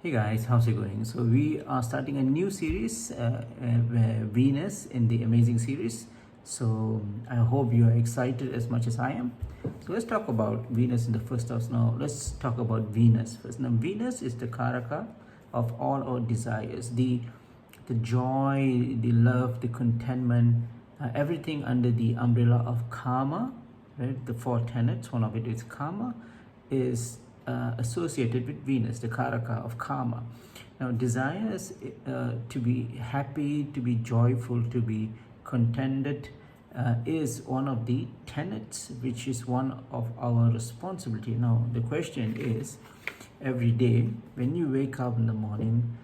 Hey guys, how's it going? So we are starting a new series, Venus in the Amazing series. So I hope you are excited as much as I am. So let's talk about Venus in the first house now. Let's talk about Venus first. Now Venus is the Karaka of all our desires, the joy, the love, the contentment, everything under the umbrella of karma, right? The four tenets. One of it is karma, is associated with Venus, the Karaka of karma. Now, desires to be happy, to be joyful, to be contented is one of the tenets, which is one of our responsibility. Now, the question is, every day when you wake up in the morning,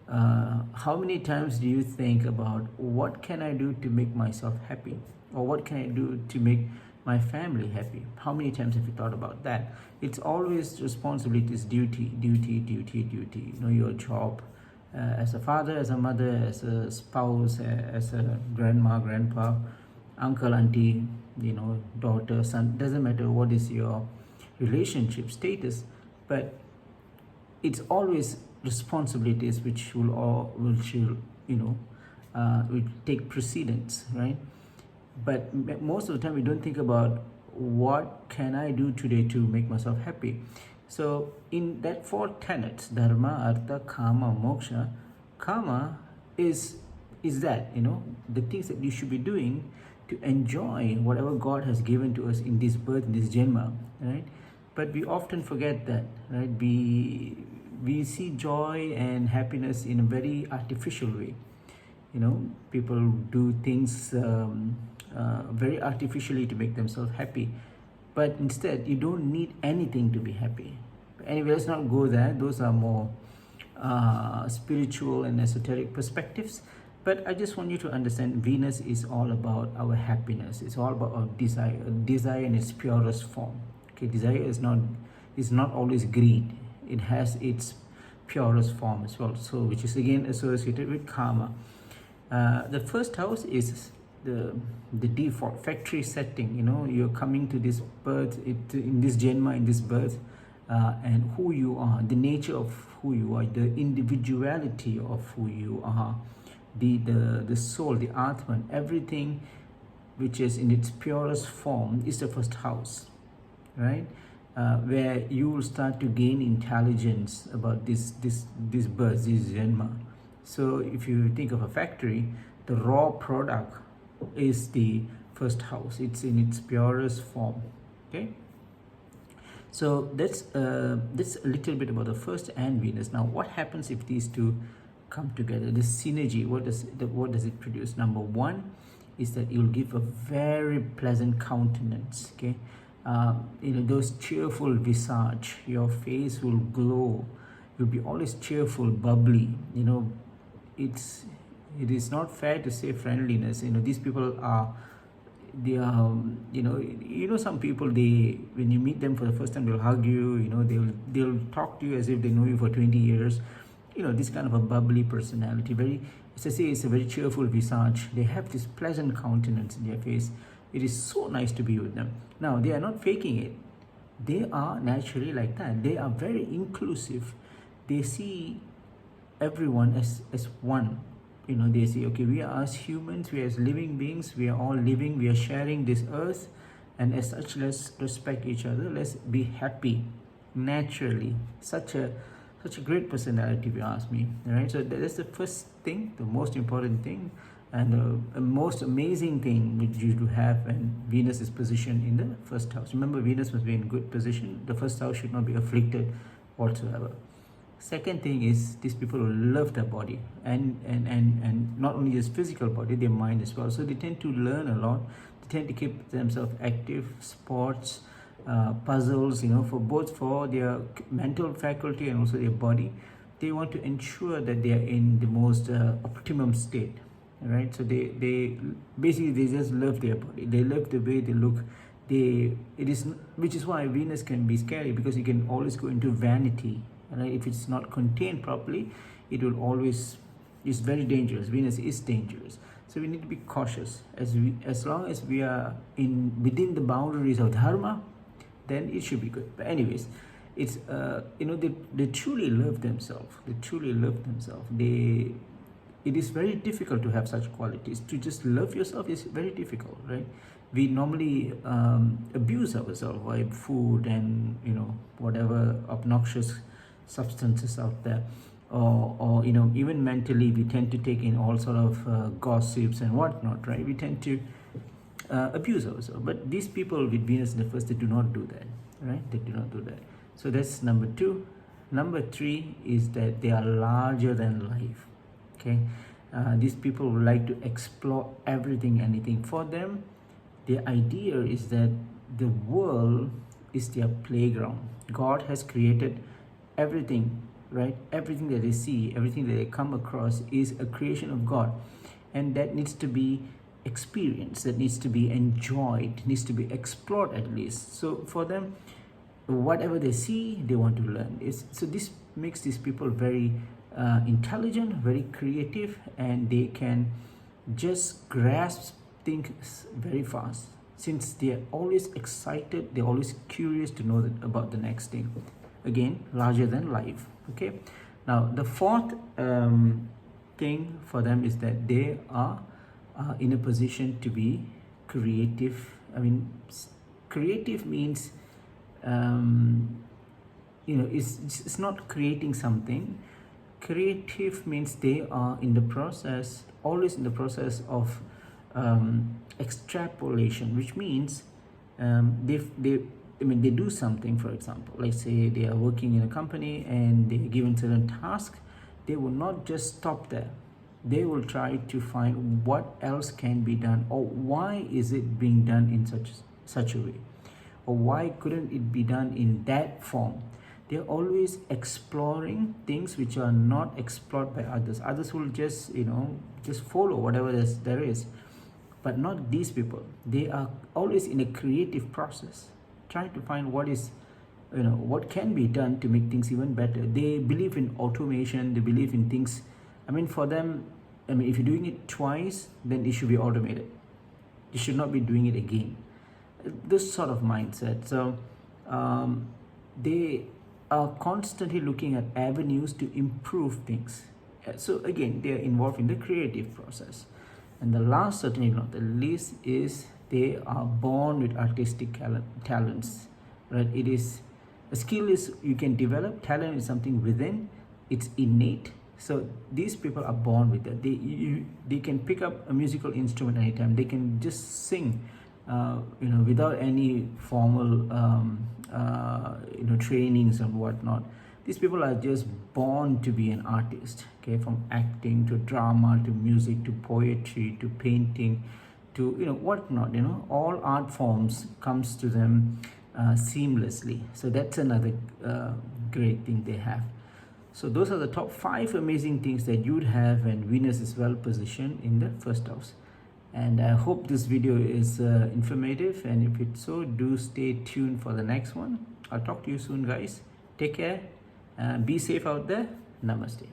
how many times do you think about what can I do to make myself happy, or what can I do to make my family happy? How many times have you thought about that? It's always responsibilities, duty. You know, your job as a father, as a mother, as a spouse, as a grandma, grandpa, uncle, auntie, you know, daughter, son. Doesn't matter what is your relationship status, but it's always responsibilities which will take precedence, right? But most of the time we don't think about what can I do today to make myself happy. So in that four tenets, dharma, artha, kama, moksha, karma is that, you know, the things that you should be doing to enjoy whatever God has given to us in this birth, in this janma, right? But we often forget that, right? We see joy and happiness in a very artificial way. You know, people do things very artificially to make themselves happy, but instead you don't need anything to be happy. Anyway, let's not go there. Those are more spiritual and esoteric perspectives. But I just want you to understand, Venus is all about our happiness. It's all about our desire in its purest form. Okay, desire is not always greed. It has its purest form as well, so which is again associated with karma. The first house is the default factory setting. You know, you're coming to this birth, in this janma, in this birth, and who you are, the nature of who you are, the individuality of who you are, the soul, the atman, everything which is in its purest form is the first house, right? Where you will start to gain intelligence about this birth, this janma. So if you think of a factory, the raw product is the first house. It's in its purest form. Okay. So that's a little bit about the first and Venus. Now, what happens if these two come together? The synergy. What does it produce? Number one is that it will give a very pleasant countenance. Okay. You know, those cheerful visage. Your face will glow. You'll be always cheerful, bubbly. You know, it is not fair to say friendliness. You know, these people are, they are, you know, some people, they, when you meet them for the first time, they'll hug you. You know, they'll talk to you as if they know you for 20 years. You know, this kind of a bubbly personality, very, as I say, it's a very cheerful visage. They have this pleasant countenance in their face. It is so nice to be with them. Now, they are not faking it. They are naturally like that. They are very inclusive. They see everyone as one. You know, they say, okay, we are as humans, we are as living beings, we are all living, we are sharing this earth, and as such, let's respect each other, let's be happy naturally. Such a great personality, if you ask me. Right? So that is the first thing, the most important thing, and the most amazing thing which you do have when Venus is positioned in the first house. Remember, Venus must be in good position. The first house should not be afflicted whatsoever. Second thing is, these people will love their body, and not only just physical body, their mind as well. So they tend to learn a lot. They tend to keep themselves active, sports, puzzles, you know, for their mental faculty and also their body. They want to ensure that they are in the most optimum state, right? So they basically, they just love their body. They love the way they look. Which is why Venus can be scary, because you can always go into vanity. Right? If it's not contained properly, it will always, it's very dangerous. Venus is dangerous. So we need to be cautious. As long as we are within the boundaries of dharma, then it should be good. But anyways, it's they truly love themselves. It is very difficult to have such qualities. To just love yourself is very difficult, right? We normally abuse ourselves by food and whatever obnoxious substances out there, or even mentally we tend to take in all sort of gossips and whatnot, right? We tend to abuse ourselves. But these people with Venus in the first, they do not do that, right? They do not do that. So that's number 2. Number 3 is that they are larger than life. Okay, these people would like to explore everything, anything. For them, the idea is that the world is their playground. God has created everything, right? Everything that they see, everything that they come across is a creation of God, and that needs to be experienced, that needs to be enjoyed, needs to be explored at least. So for them, whatever they see, they want to learn. So this makes these people very intelligent, very creative, and they can just grasp things very fast. Since they are always excited, they're always curious to know about the next thing. Again, larger than life. Okay. Now the fourth thing for them is that they are in a position to be creative. I mean, creative means it's not creating something. Creative means they are in the process, always in the process of extrapolation, which means they do something. For example, let's say they are working in a company and they're given certain task. They will not just stop there. They will try to find what else can be done, or why is it being done in such a way, or why couldn't it be done in that form. They're always exploring things which are not explored by others. Others will just follow whatever there is, but not these people. They are always in a creative process, trying to find what can be done to make things even better. They believe in automation. They believe in things. I mean, for them, if you're doing it twice, then it should be automated. You should not be doing it again. This sort of mindset. So they are constantly looking at avenues to improve things. So again, they are involved in the creative process. And the last, certainly not the least, is they are born with artistic talents, right? It is a skill is you can develop. Talent is something within. It's innate. So these people are born with that. They can pick up a musical instrument anytime. They can just sing, without any formal trainings and whatnot. These people are just born to be an artist. Okay, from acting to drama to music to poetry to painting to whatnot. All art forms comes to them seamlessly. So that's another great thing they have. So those are the top 5 amazing things that you'd have when Venus is well positioned in the first house. And I hope this video is informative, and if it's so, do stay tuned for the next one. I'll talk to you soon, guys. Take care. Be safe out there. Namaste.